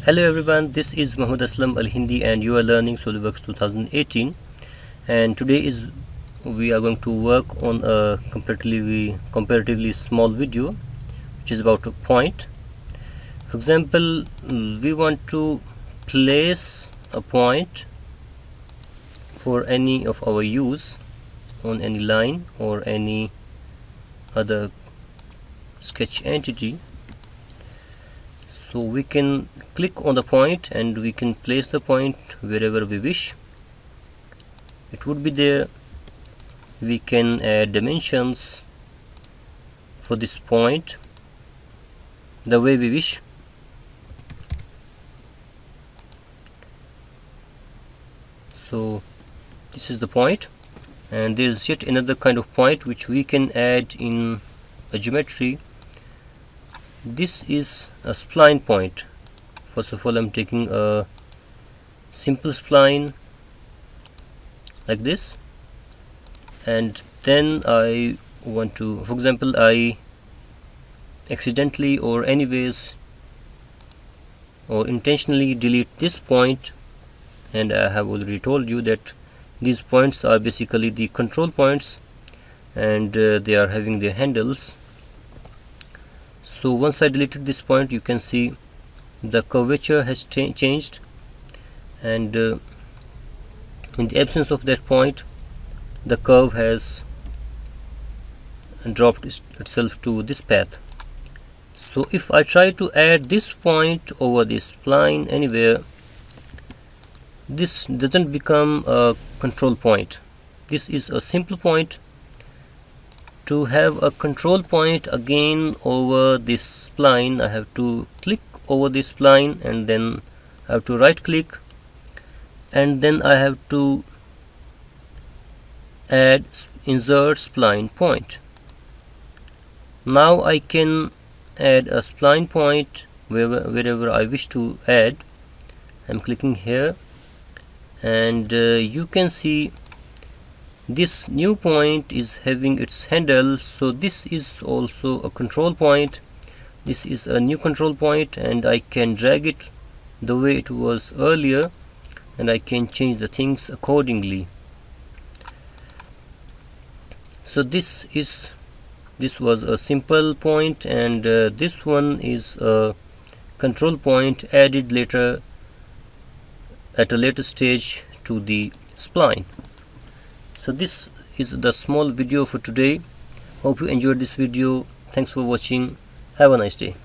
Hello everyone, this is Muhammad Aslam Al Hindi and you are learning SolidWorks 2018, and today we are going to work on a comparatively small video which is about a point. For example, we want to place a point for any of our use on any line or any other sketch entity. So we can click on the point and we can place the point wherever we wish. It would be there. We can add dimensions for this point the way we wish. So this is the point, and there is yet another kind of point which we can add in a geometry. This is a spline point. First of all, I'm taking a simple spline like this, and then I want to, for example, I accidentally or anyways or intentionally delete this point, and I have already told you that these points are basically the control points, and they are having their handles. So once I deleted this point, you can see the curvature has changed, and in the absence of that point, the curve has dropped itself to this path. So if I try to add this point over this spline anywhere, this doesn't become a control point. This is a simple point. To have a control point again over this spline, I have to click over this spline, and then I have to right click, and then I have to add insert spline point. Now I can add a spline point wherever I wish to add. I'm clicking here, and you can see this new point is having its handle, so this is also a control point. This is a new control point, and I can drag it the way it was earlier, and I can change the things accordingly. So this was a simple point, and this one is a control point added later at a later stage to the spline. So this is the small video for today. Hope you enjoyed this video. Thanks for watching. Have a nice day.